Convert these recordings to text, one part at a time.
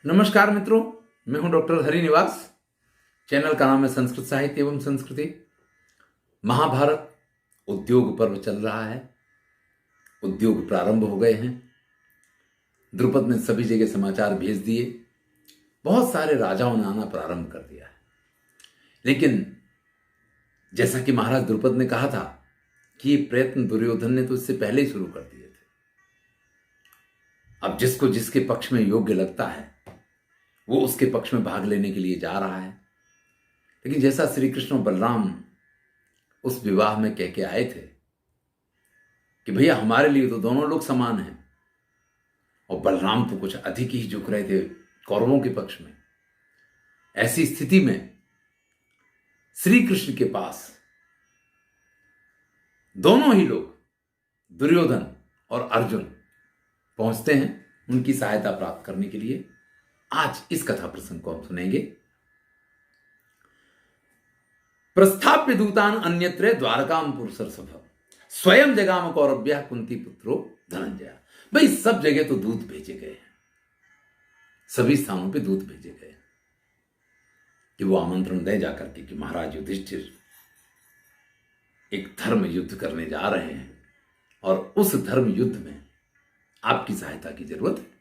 नमस्कार मित्रों, मैं हूं डॉक्टर हरिनिवास। चैनल का नाम है संस्कृत साहित्य एवं संस्कृति। महाभारत उद्योग पर्व चल रहा है। उद्योग प्रारंभ हो गए हैं। द्रुपद ने सभी जगह समाचार भेज दिए। बहुत सारे राजाओं ने आना प्रारंभ कर दिया है। लेकिन जैसा कि महाराज द्रुपद ने कहा था कि ये प्रयत्न दुर्योधन ने तो इससे पहले ही शुरू कर दिए थे। अब जिसको जिसके पक्ष में योग्य लगता है वो उसके पक्ष में भाग लेने के लिए जा रहा है। लेकिन जैसा श्री कृष्ण और बलराम उस विवाह में कह के आए थे कि भैया हमारे लिए तो दोनों लोग समान हैं, और बलराम तो कुछ अधिक ही झुक रहे थे कौरवों के पक्ष में। ऐसी स्थिति में श्री कृष्ण के पास दोनों ही लोग, दुर्योधन और अर्जुन, पहुंचते हैं उनकी सहायता प्राप्त करने के लिए। आज इस कथा प्रसंग को हम सुनेंगे। प्रस्थाप्य दूतान अन्यत्र द्वारकाम पुरुषर्षभ स्वयं जगाम कौरव्य कुंती पुत्रो धनंजय। भाई सब जगह तो दूत भेजे गए हैं, सभी स्थानों पे दूत भेजे गए कि वो आमंत्रण दे जाकर के कि महाराज युधिष्ठिर एक धर्म युद्ध करने जा रहे हैं और उस धर्म युद्ध में आपकी सहायता की जरूरत है।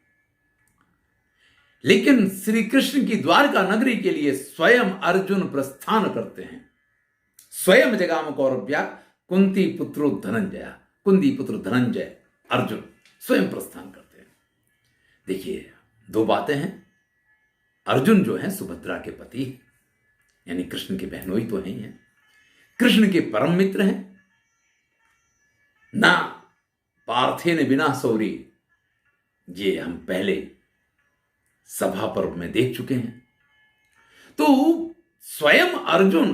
लेकिन श्री कृष्ण की द्वारका नगरी के लिए स्वयं अर्जुन प्रस्थान करते हैं। स्वयं जगाम कौरव्या कुंती पुत्रो धनंजय। कुंती पुत्र धनंजय अर्जुन स्वयं प्रस्थान करते हैं। देखिए, दो बातें हैं। अर्जुन जो है सुभद्रा के पति, यानी कृष्ण के बहनोई तो हैं ही हैं, कृष्ण के परम मित्र हैं। ना पार्थे ने बिना सौरी, ये हम पहले सभा पर्व में देख चुके हैं। तो स्वयं अर्जुन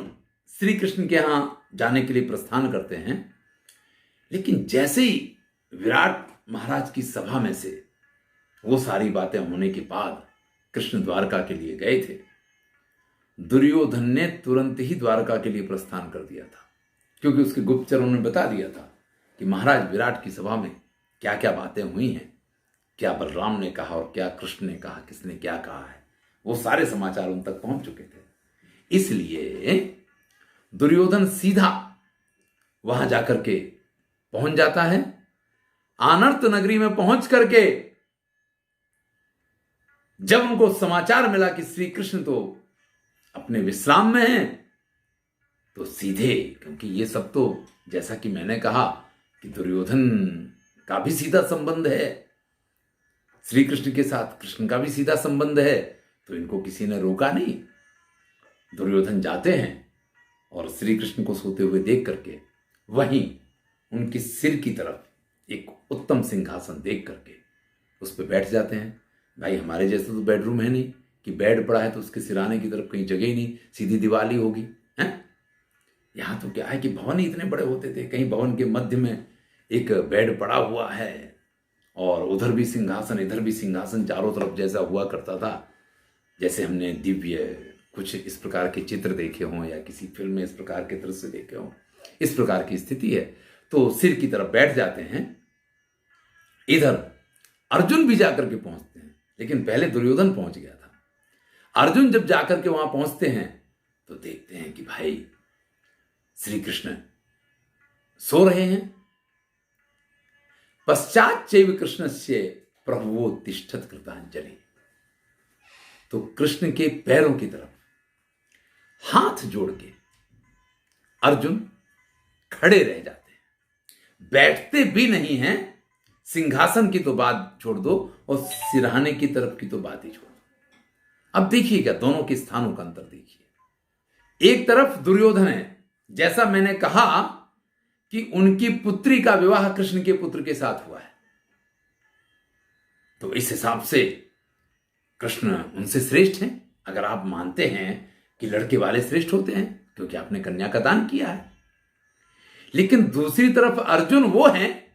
श्री कृष्ण के यहां जाने के लिए प्रस्थान करते हैं। लेकिन जैसे ही विराट महाराज की सभा में से वो सारी बातें होने के बाद कृष्ण द्वारका के लिए गए थे, दुर्योधन ने तुरंत ही द्वारका के लिए प्रस्थान कर दिया था, क्योंकि उसके गुप्तचरों ने बता दिया था कि महाराज विराट की सभा में क्या क्या बातें हुई हैं, क्या बलराम ने कहा और क्या कृष्ण ने कहा, किसने क्या कहा है, वो सारे समाचार उन तक पहुंच चुके थे। इसलिए दुर्योधन सीधा वहां जाकर के पहुंच जाता है। आनर्त नगरी में पहुंच करके जब उनको समाचार मिला कि श्री कृष्ण तो अपने विश्राम में हैं, तो सीधे, क्योंकि ये सब तो जैसा कि मैंने कहा कि दुर्योधन का भी सीधा संबंध है श्री कृष्ण के साथ, कृष्ण का भी सीधा संबंध है, तो इनको किसी ने रोका नहीं। दुर्योधन जाते हैं और श्री कृष्ण को सोते हुए देख करके वहीं उनके सिर की तरफ एक उत्तम सिंहासन देख करके उस पर बैठ जाते हैं। भाई हमारे जैसे तो बेडरूम है नहीं कि बेड पड़ा है तो उसके सिराने की तरफ कहीं जगह ही नहीं, सीधी दीवार ही होगी है। यहां तो क्या है कि भवन ही इतने बड़े होते थे, कहीं भवन के मध्य में एक बेड पड़ा हुआ है और उधर भी सिंहासन इधर भी सिंहासन, चारों तरफ जैसा हुआ करता था। जैसे हमने दिव्य कुछ इस प्रकार के चित्र देखे हों या किसी फिल्म में इस प्रकार के दृश्य देखे हों, इस प्रकार की स्थिति है। तो सिर की तरफ बैठ जाते हैं। इधर अर्जुन भी जाकर के पहुंचते हैं, लेकिन पहले दुर्योधन पहुंच गया था। अर्जुन जब जाकर के वहां पहुंचते हैं तो देखते हैं कि भाई श्री कृष्ण सो रहे हैं। पश्चात चैव कृष्णस्य प्रभुवो तिष्ठत कृतांजलि। तो कृष्ण के पैरों की तरफ हाथ जोड़ के अर्जुन खड़े रह जाते हैं, बैठते भी नहीं हैं। सिंहासन की तो बात छोड़ दो और सिरहाने की तरफ की तो बात ही छोड़ दो। अब देखिएगा दोनों के स्थानों का अंतर देखिए। एक तरफ दुर्योधन है, जैसा मैंने कहा कि उनकी पुत्री का विवाह कृष्ण के पुत्र के साथ हुआ है, तो इस हिसाब से कृष्ण उनसे श्रेष्ठ हैं। अगर आप मानते हैं कि लड़के वाले श्रेष्ठ होते हैं क्योंकि आपने कन्या का दान किया है। लेकिन दूसरी तरफ अर्जुन वो हैं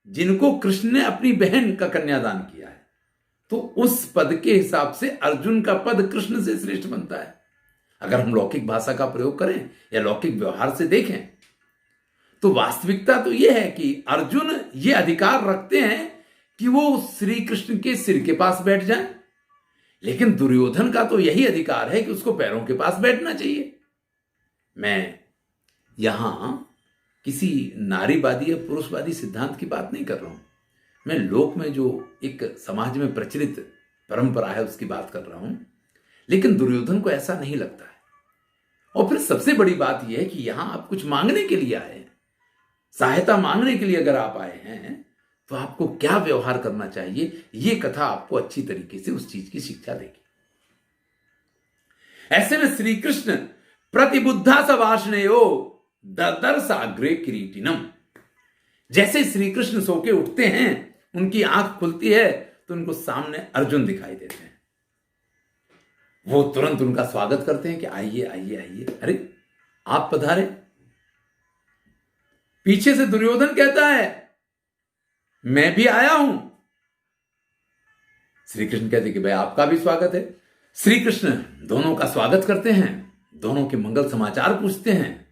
जिनको कृष्ण ने अपनी बहन का कन्यादान किया है, तो उस पद के हिसाब से अर्जुन का पद कृष्ण से श्रेष्ठ बनता है। अगर हम लौकिक भाषा का प्रयोग करें या लौकिक व्यवहार से देखें तो वास्तविकता तो यह है कि अर्जुन ये अधिकार रखते हैं कि वो श्री कृष्ण के सिर के पास बैठ जाएं, लेकिन दुर्योधन का तो यही अधिकार है कि उसको पैरों के पास बैठना चाहिए। मैं यहां किसी नारीवादी या पुरुषवादी सिद्धांत की बात नहीं कर रहा हूं, मैं लोक में जो एक समाज में प्रचलित परंपरा है उसकी बात कर रहा हूं। लेकिन दुर्योधन को ऐसा नहीं लगता है। और फिर सबसे बड़ी बात यह है कि यहां आप कुछ मांगने के लिए आए हैं, सहायता मांगने के लिए अगर आप आए हैं तो आपको क्या व्यवहार करना चाहिए, यह कथा आपको अच्छी तरीके से उस चीज की शिक्षा देगी। ऐसे में श्री कृष्ण प्रतिबुद्धा सवाष्णेयो ददर्शाग्रे किरीटिनम, जैसे श्री कृष्ण सो के उठते हैं, उनकी आंख खुलती है तो उनको सामने अर्जुन दिखाई देते हैं। वो तुरंत उनका स्वागत करते हैं कि आइए आइए आइए, अरे आप पधारे। पीछे से दुर्योधन कहता है मैं भी आया हूं। श्री कृष्ण कहते कि भाई आपका भी स्वागत है। श्री कृष्ण दोनों का स्वागत करते हैं, दोनों के मंगल समाचार पूछते हैं,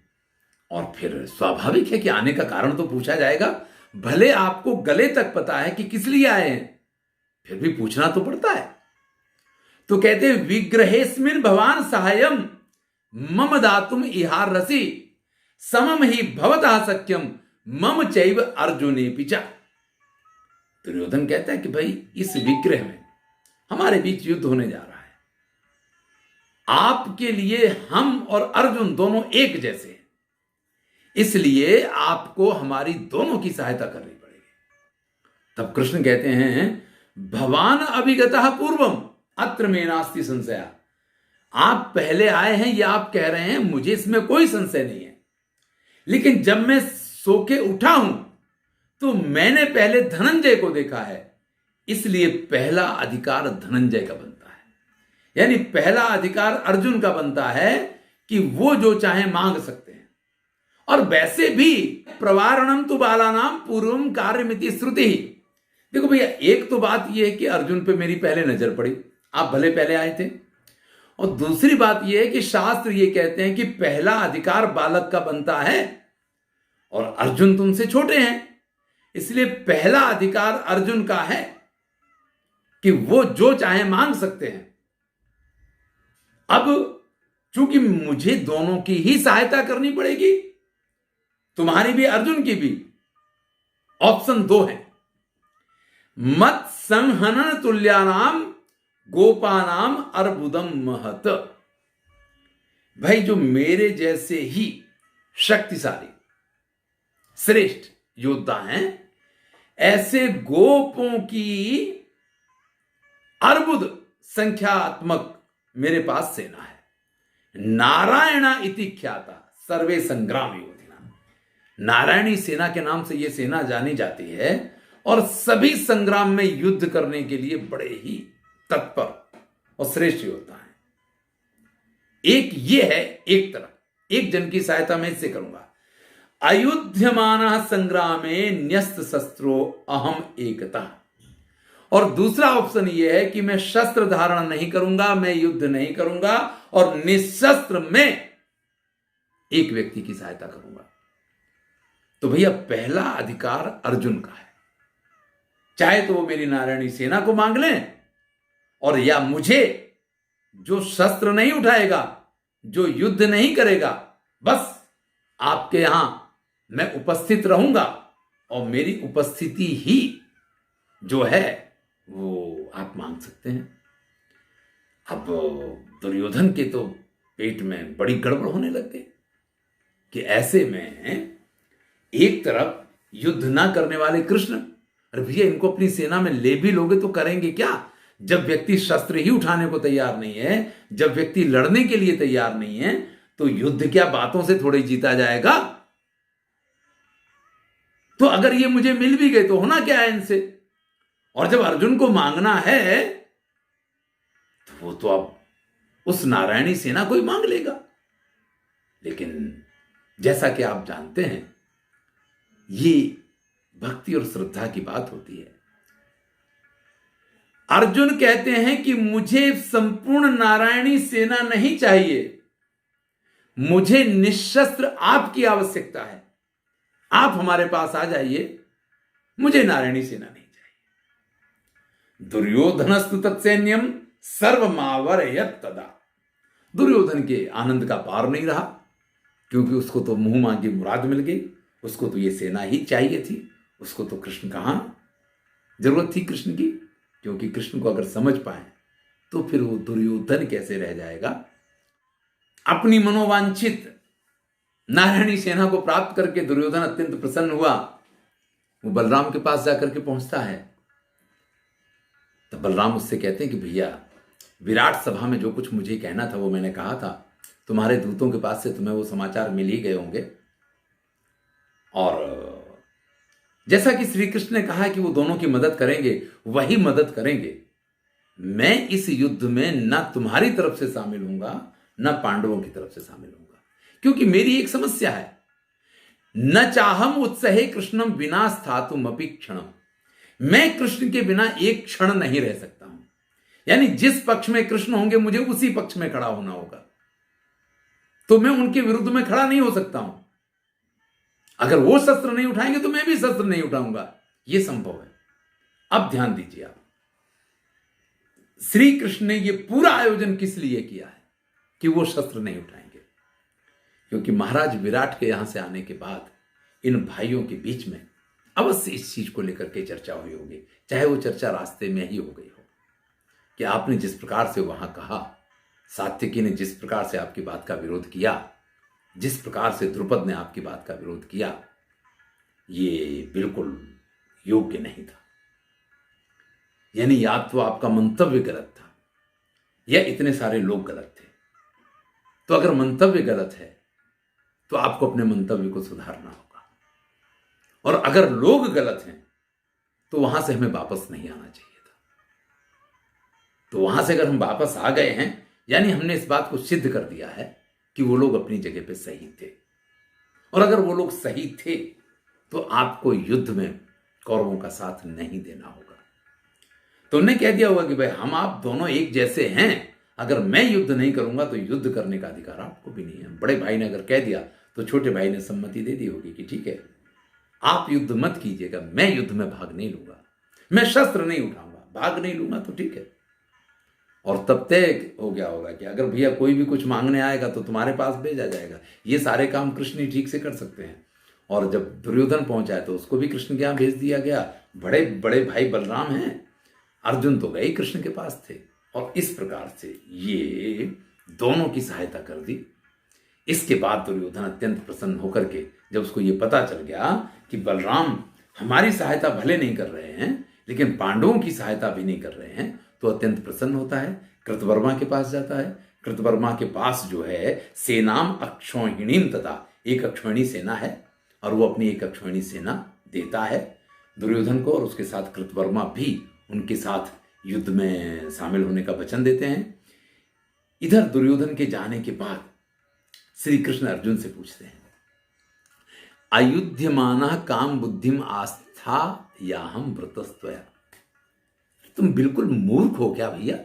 और फिर स्वाभाविक है कि आने का कारण तो पूछा जाएगा। भले आपको गले तक पता है कि किस लिए आए हैं, फिर भी पूछना तो पड़ता है। तो कहते हैं विग्रहेस्मिन भवान सहायम मम दातुम इहार रसी समम ही भवतः सख्यम मम चैव अर्जुने पिचा। दुर्योधन कहता है कि भाई इस विग्रह में हमारे बीच युद्ध होने जा रहा है, आपके लिए हम और अर्जुन दोनों एक जैसे हैं, इसलिए आपको हमारी दोनों की सहायता करनी पड़ेगी। तब कृष्ण कहते हैं भवान अभिगतः पूर्वम अत्र में नास्ति संशय, आप पहले आए हैं यह आप कह रहे हैं, मुझे इसमें कोई संशय नहीं है। लेकिन जब मैं सो के उठा हूं तो मैंने पहले धनंजय को देखा है, इसलिए पहला अधिकार धनंजय का बनता है। यानी पहला अधिकार अर्जुन का बनता है कि वो जो चाहे मांग सकते हैं। और वैसे भी प्रवारणम तु बालानाम पूर्वम कार्यमिति श्रुति। देखो भैया, एक तो बात यह है कि अर्जुन पे मेरी पहले नजर पड़ी, आप भले पहले आए थे, और दूसरी बात यह है कि शास्त्र ये कहते हैं कि पहला अधिकार बालक का बनता है, और अर्जुन तुमसे छोटे हैं, इसलिए पहला अधिकार अर्जुन का है कि वो जो चाहे मांग सकते हैं। अब चूंकि मुझे दोनों की ही सहायता करनी पड़ेगी, तुम्हारी भी अर्जुन की भी, ऑप्शन 2 है मत संहनन तुल्यानाम गोपानाम अर्बुदम महत। भाई जो मेरे जैसे ही शक्तिशाली श्रेष्ठ योद्धा हैं, ऐसे गोपों की अर्बुद संख्यात्मक मेरे पास सेना है। नारायणा इति ख्याता सर्वे संग्राम योधिना, नारायणी सेना के नाम से यह सेना जानी जाती है, और सभी संग्राम में युद्ध करने के लिए बड़े ही तत्पर और श्रेष्ठ योद्धा हैं। एक ये है, एक तरफ एक जन की सहायता मैं इससे करूंगा, अयुध्यमानः संग्रामे न्यस्त शस्त्रो अहम एकता। और दूसरा ऑप्शन यह है कि मैं शस्त्र धारण नहीं करूंगा, मैं युद्ध नहीं करूंगा, और निशस्त्र में एक व्यक्ति की सहायता करूंगा। तो भैया पहला अधिकार अर्जुन का है, चाहे तो वो मेरी नारायणी सेना को मांग लें, और या मुझे जो शस्त्र नहीं उठाएगा, जो युद्ध नहीं करेगा, बस आपके यहां मैं उपस्थित रहूंगा, और मेरी उपस्थिति ही जो है वो आप मांग सकते हैं। अब दुर्योधन के तो पेट में बड़ी गड़बड़ होने लग गई कि ऐसे में एक तरफ युद्ध ना करने वाले कृष्ण, अरे भैया इनको अपनी सेना में ले भी लोगे तो करेंगे क्या? जब व्यक्ति शस्त्र ही उठाने को तैयार नहीं है, जब व्यक्ति लड़ने के लिए तैयार नहीं है, तो युद्ध क्या बातों से थोड़े जीता जाएगा? तो अगर ये मुझे मिल भी गए तो होना क्या है इनसे? और जब अर्जुन को मांगना है तो वो तो अब उस नारायणी सेना को ही मांग लेगा। लेकिन जैसा कि आप जानते हैं, ये भक्ति और श्रद्धा की बात होती है। अर्जुन कहते हैं कि मुझे संपूर्ण नारायणी सेना नहीं चाहिए, मुझे निशस्त्र आपकी आवश्यकता है। आप हमारे पास आ जाइए, मुझे नारायणी सेना नहीं चाहिए। दुर्योधनस्तु तत्सैन्यम सर्वमावर्यत तदा। दुर्योधन के आनंद का पार नहीं रहा, क्योंकि उसको तो मुंह मांगी मुराद मिल गई, उसको तो ये सेना ही चाहिए थी, उसको तो कृष्ण कहां जरूरत थी कृष्ण की, क्योंकि कृष्ण को अगर समझ पाए तो फिर वो दुर्योधन कैसे रह जाएगा। अपनी मनोवांछित नारायणी सेना को प्राप्त करके दुर्योधन अत्यंत प्रसन्न हुआ। वो बलराम के पास जाकर के पहुंचता है, तो बलराम उससे कहते हैं कि भैया, विराट सभा में जो कुछ मुझे कहना था वो मैंने कहा था, तुम्हारे दूतों के पास से तुम्हें वो समाचार मिल ही गए होंगे, और जैसा कि श्री कृष्ण ने कहा कि वो दोनों की मदद करेंगे, वही मदद करेंगे। मैं इस युद्ध में ना तुम्हारी तरफ से शामिल होऊंगा, ना पांडवों की तरफ से शामिल होऊंगा, क्योंकि मेरी एक समस्या है, न चाहम उत्सहे कृष्णम बिना स्थातुम अपि क्षणम। मैं कृष्ण के बिना एक क्षण नहीं रह सकता हूं। यानी जिस पक्ष में कृष्ण होंगे मुझे उसी पक्ष में खड़ा होना होगा, तो मैं उनके विरुद्ध में खड़ा नहीं हो सकता हूं। अगर वो शस्त्र नहीं उठाएंगे तो मैं भी शस्त्र नहीं उठाऊंगा, यह संभव है। अब ध्यान दीजिए आप, श्री कृष्ण ने यह पूरा आयोजन किस लिए किया है कि वो शस्त्र नहीं उठाएंगे, क्योंकि महाराज विराट के यहां से आने के बाद इन भाइयों के बीच में अवश्य इस चीज को लेकर के चर्चा हुई होगी, चाहे वो चर्चा रास्ते में ही हो गई हो कि आपने जिस प्रकार से वहां कहा, सात्यकी ने जिस प्रकार से आपकी बात का विरोध किया, जिस प्रकार से द्रुपद ने आपकी बात का विरोध किया, ये बिल्कुल योग्य नहीं था। यानी या तो आपका मंतव्य गलत था या इतने सारे लोग गलत थे। तो अगर मंतव्य गलत है तो आपको अपने मंतव्य को सुधारना होगा, और अगर लोग गलत हैं तो वहां से हमें वापस नहीं आना चाहिए था। तो वहां से अगर हम वापस आ गए हैं, यानी हमने इस बात को सिद्ध कर दिया है कि वो लोग अपनी जगह पे सही थे, और अगर वो लोग सही थे तो आपको युद्ध में कौरवों का साथ नहीं देना होगा। तो उन्हें कह दिया होगा कि भाई हम आप दोनों एक जैसे हैं, अगर मैं युद्ध नहीं करूंगा तो युद्ध करने का अधिकार आपको भी नहीं है। बड़े भाई ने अगर कह दिया तो छोटे भाई ने सम्मति दे दी होगी कि ठीक है, आप युद्ध मत कीजिएगा, मैं युद्ध में भाग नहीं लूंगा, मैं शस्त्र नहीं उठाऊंगा, भाग नहीं लूंगा तो ठीक है। और तब तय हो गया होगा कि अगर भैया कोई भी कुछ मांगने आएगा तो तुम्हारे पास भेजा जाएगा। ये सारे काम कृष्ण ही ठीक से कर सकते हैं। और जब दुर्योधन पहुंचा है तो उसको भी कृष्ण के यहां भेज दिया गया। बड़े बड़े भाई बलराम हैं, अर्जुन तो गए कृष्ण के पास थे, और इस प्रकार से ये दोनों की सहायता कर दी। इसके बाद दुर्योधन अत्यंत प्रसन्न होकर के, जब उसको ये पता चल गया कि बलराम हमारी सहायता भले नहीं कर रहे हैं लेकिन पांडवों की सहायता भी नहीं कर रहे हैं, तो अत्यंत प्रसन्न होता है। कृतवर्मा के पास जाता है। कृतवर्मा के पास जो है सेनाम अक्षौहिणीम तथा, एक अक्षौहिणी सेना है, और वो अपनी एक अक्षौहिणी सेना देता है दुर्योधन को, और उसके साथ कृतवर्मा भी उनके साथ युद्ध में शामिल होने का वचन देते हैं। इधर दुर्योधन के जाने के बाद श्री कृष्ण अर्जुन से पूछते हैं, अयुध्यमाना काम बुद्धिम आस्था या हम व्रतस्त्वया। तुम बिल्कुल मूर्ख हो क्या भैया?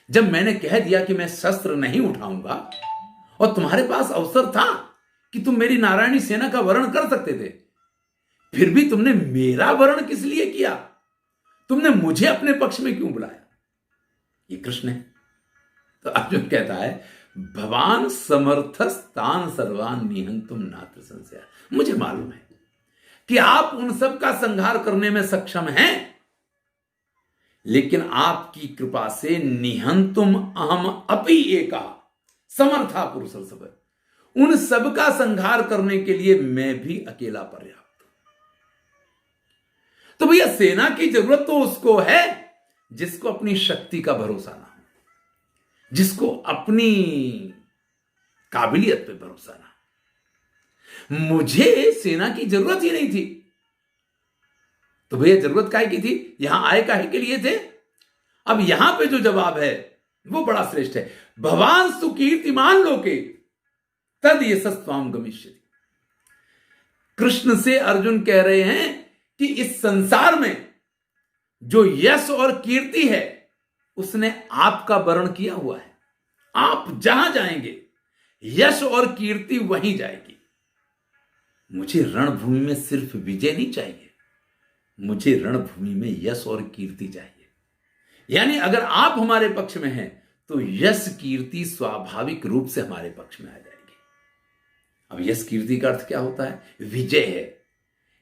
जब मैंने कह दिया कि मैं शस्त्र नहीं उठाऊंगा, और तुम्हारे पास अवसर था कि तुम मेरी नारायणी सेना का वर्ण कर सकते थे, फिर भी तुमने मेरा वर्ण किस लिए किया? तुमने मुझे अपने पक्ष में क्यों बुलाया? ये कृष्ण है। तो अर्जुन कहता है, भवान समर्थस्तान सर्वान निहंतुम नात्र संशय। मुझे मालूम है कि आप उन सब का संहार करने में सक्षम हैं, लेकिन आपकी कृपा से निहंतुम अहम अपि एका समर्था पुरुष सब, उन सब का संहार करने के लिए मैं भी अकेला पर्याप्त। तो भैया सेना की जरूरत तो उसको है जिसको अपनी शक्ति का भरोसा ना हो, जिसको अपनी काबिलियत पे भरोसा ना हो। मुझे सेना की जरूरत ही नहीं थी, तो भैया जरूरत काहे की थी? यहां आए काहे के लिए थे? अब यहां पे जो जवाब है वो बड़ा श्रेष्ठ है। भवान सुकीर्तिमान लोके तद यशस्वाम गमिष्यति। कृष्ण से अर्जुन कह रहे हैं कि इस संसार में जो यश और कीर्ति है उसने आपका वर्ण किया हुआ है। आप जहां जाएंगे यश और कीर्ति वहीं जाएगी। मुझे रणभूमि में सिर्फ विजय नहीं चाहिए, मुझे रणभूमि में यश और कीर्ति चाहिए। यानी अगर आप हमारे पक्ष में हैं तो यश कीर्ति स्वाभाविक रूप से हमारे पक्ष में आ जाएगी। अब यश कीर्ति का अर्थ क्या होता है? विजय है।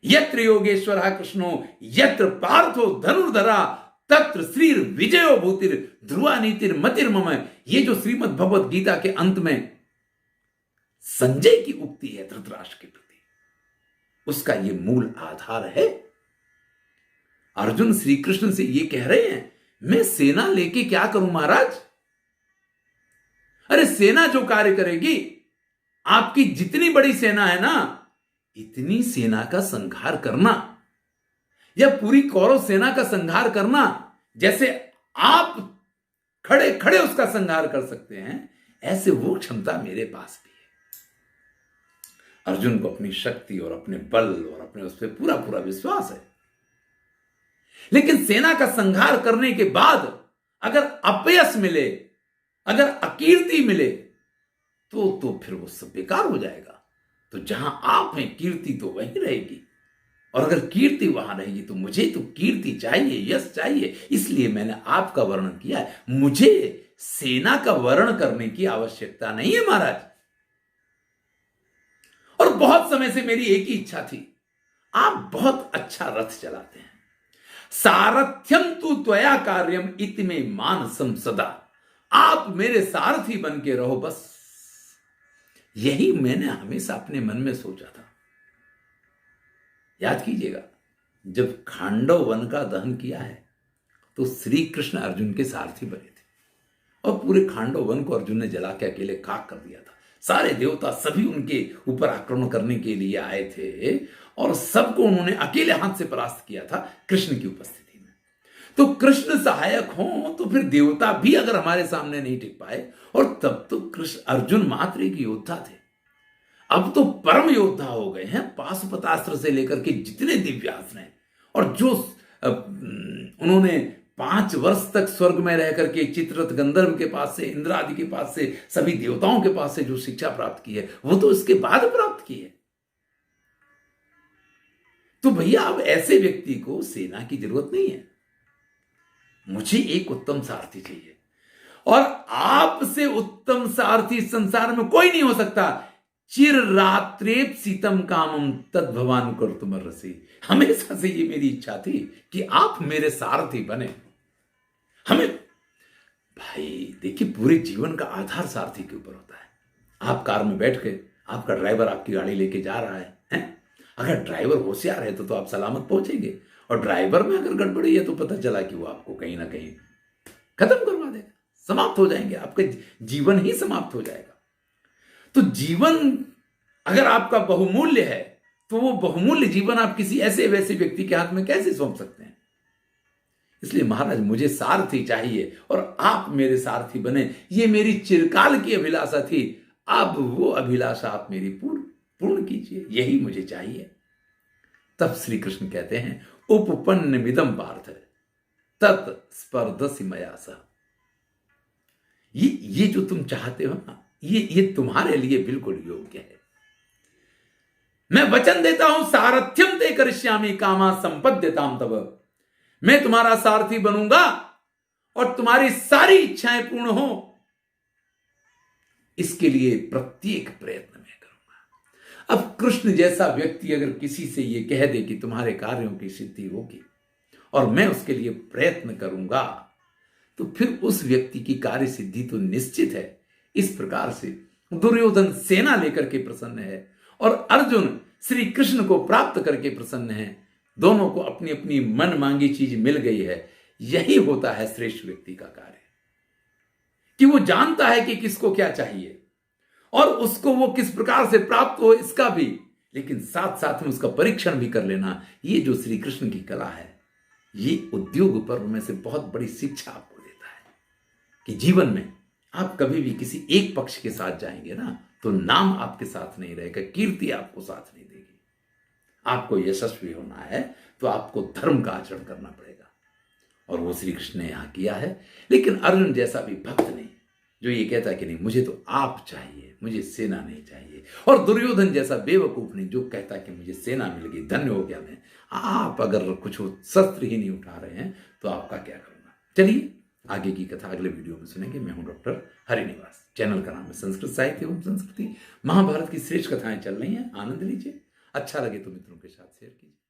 यत्र योगेश्वर कृष्णो यत्र पार्थो धनुर्धरा तत्र श्री विजयो भूतिर ध्रुवा नीतिर मतिर मम। ये जो श्रीमद् भगवत गीता के अंत में संजय की उक्ति है धृतराष्ट्र के प्रति, उसका ये मूल आधार है। अर्जुन श्री कृष्ण से ये कह रहे हैं, मैं सेना लेके क्या करूं महाराज? अरे सेना जो कार्य करेगी, आपकी जितनी बड़ी सेना है ना, इतनी सेना का संहार करना या पूरी कौरव सेना का संहार करना, जैसे आप खड़े खड़े उसका संहार कर सकते हैं, ऐसे वो क्षमता मेरे पास भी है। अर्जुन को अपनी शक्ति और अपने बल और अपने उस पर पूरा पूरा विश्वास है। लेकिन सेना का संहार करने के बाद अगर अपयश मिले, अगर अकीर्ति मिले, तो फिर वो सब बेकार हो जाएगा। तो जहां आप हैं कीर्ति तो वहीं रहेगी, और अगर कीर्ति वहां रहेगी तो मुझे तो कीर्ति चाहिए, यश चाहिए। इसलिए मैंने आपका वर्णन किया है। मुझे सेना का वर्णन करने की आवश्यकता नहीं है महाराज। और बहुत समय से मेरी एक ही इच्छा थी, आप बहुत अच्छा रथ चलाते हैं, सारथ्यम तु त्वया कार्यम इति मे मानसम सदा। आप मेरे सारथी बन के रहो, बस यही मैंने हमेशा अपने मन में सोचा था। याद कीजिएगा, जब खांडव वन का दहन किया है तो श्री कृष्ण अर्जुन के सारथी बने थे, और पूरे खांडव वन को अर्जुन ने जला के अकेले खाक कर दिया था। सारे देवता सभी उनके ऊपर आक्रमण करने के लिए आए थे, और सबको उन्होंने अकेले हाथ से परास्त किया था कृष्ण की उपस्थिति में। तो कृष्ण सहायक हो तो फिर देवता भी अगर हमारे सामने नहीं टिक पाए, और तब तो कृष्ण अर्जुन मात्र एक योद्धा थे, अब तो परम योद्धा हो गए हैं। पाशुपतास्त्र से लेकर के जितने दिव्यास्त्र हैं, और जो उन्होंने 5 वर्ष तक स्वर्ग में रह करके चित्ररथ गंधर्व के पास से, इंद्र आदि के पास से, सभी देवताओं के पास से जो शिक्षा प्राप्त की है, वो तो इसके बाद प्राप्त की है। तो भैया अब ऐसे व्यक्ति को सेना की जरूरत नहीं है। मुझे एक उत्तम सारथी चाहिए, और आपसे उत्तम सारथी संसार में कोई नहीं हो सकता। चिर रात्रेप सीतम कामम तद भवान कर तुम रसी। हमेशा से ये मेरी इच्छा थी कि आप मेरे सारथी बने। हमें भाई देखिए, पूरे जीवन का आधार सारथी के ऊपर होता है। आप कार में बैठ के, आपका ड्राइवर आपकी गाड़ी लेके जा रहा है? अगर ड्राइवर होशियार है तो आप सलामत पहुंचेंगे, और ड्राइवर में अगर गड़बड़ी है तो पता चला कि वो आपको कहीं ना कहीं खत्म करवा देगा, समाप्त हो जाएंगे, आपका जीवन ही समाप्त हो जाएगा। तो जीवन अगर आपका बहुमूल्य है, तो वो बहुमूल्य जीवन आप किसी ऐसे वैसे व्यक्ति के हाथ में कैसे सौंप सकते हैं? इसलिए महाराज मुझे सारथी चाहिए, और आप मेरे सारथी बने। ये मेरी चिरकाल की अभिलाषा थी, अब वो अभिलाषा आप मेरी पूर्ण कीजिए, यही मुझे चाहिए। तब श्री कृष्ण कहते हैं, उपपन्न मिदम पार्थ तत् स्पर्धसि मया सह। ये जो तुम चाहते हो ना, ये तुम्हारे लिए बिल्कुल योग्य है। मैं वचन देता हूं, सारथ्यम ते करिष्यामि कामा संपद्यताम तव। मैं तुम्हारा सारथी बनूंगा और तुम्हारी सारी इच्छाएं पूर्ण हो, इसके लिए प्रत्येक प्रयत्न मैं करूंगा। अब कृष्ण जैसा व्यक्ति अगर किसी से ये कह दे कि तुम्हारे कार्यों की सिद्धि होगी और मैं उसके लिए प्रयत्न करूंगा, तो फिर उस व्यक्ति की कार्य सिद्धि तो निश्चित है। इस प्रकार से दुर्योधन सेना लेकर के प्रसन्न है, और अर्जुन श्री कृष्ण को प्राप्त करके प्रसन्न है। दोनों को अपनी अपनी मन मांगी चीज मिल गई है। यही होता है श्रेष्ठ व्यक्ति का कार्य, कि वो जानता है कि किसको क्या चाहिए, और उसको वो किस प्रकार से प्राप्त हो इसका भी, लेकिन साथ साथ में उसका परीक्षण भी कर लेना। ये जो श्री कृष्ण की कला है, ये उद्योग पर्व में से बहुत बड़ी शिक्षा आपको देता है कि जीवन में आप कभी भी किसी एक पक्ष के साथ जाएंगे ना, तो नाम आपके साथ नहीं रहेगा, कीर्ति आपको साथ नहीं देगी। आपको यशस्वी होना है तो आपको धर्म का आचरण करना पड़ेगा, और वो श्री कृष्ण ने यहां किया है। लेकिन अर्जुन जैसा भी भक्त नहीं जो ये कहता है कि नहीं मुझे तो आप चाहिए, मुझे सेना नहीं चाहिए, और दुर्योधन जैसा बेवकूफ नहीं जो कहता है कि मुझे सेना मिल गई, धन्य हो गया मैं। आप अगर कुछ शस्त्र ही नहीं उठा रहे हैं तो आपका क्या करूंगा। चलिए आगे की कथा अगले वीडियो में सुनेंगे। मैं हूं डॉक्टर हरिनिवास। चैनल का नाम है संस्कृत साहित्य एवं संस्कृति। महाभारत की श्रेष्ठ कथाएं चल रही हैं, आनंद लीजिए। अच्छा लगे तो मित्रों के साथ शेयर कीजिए।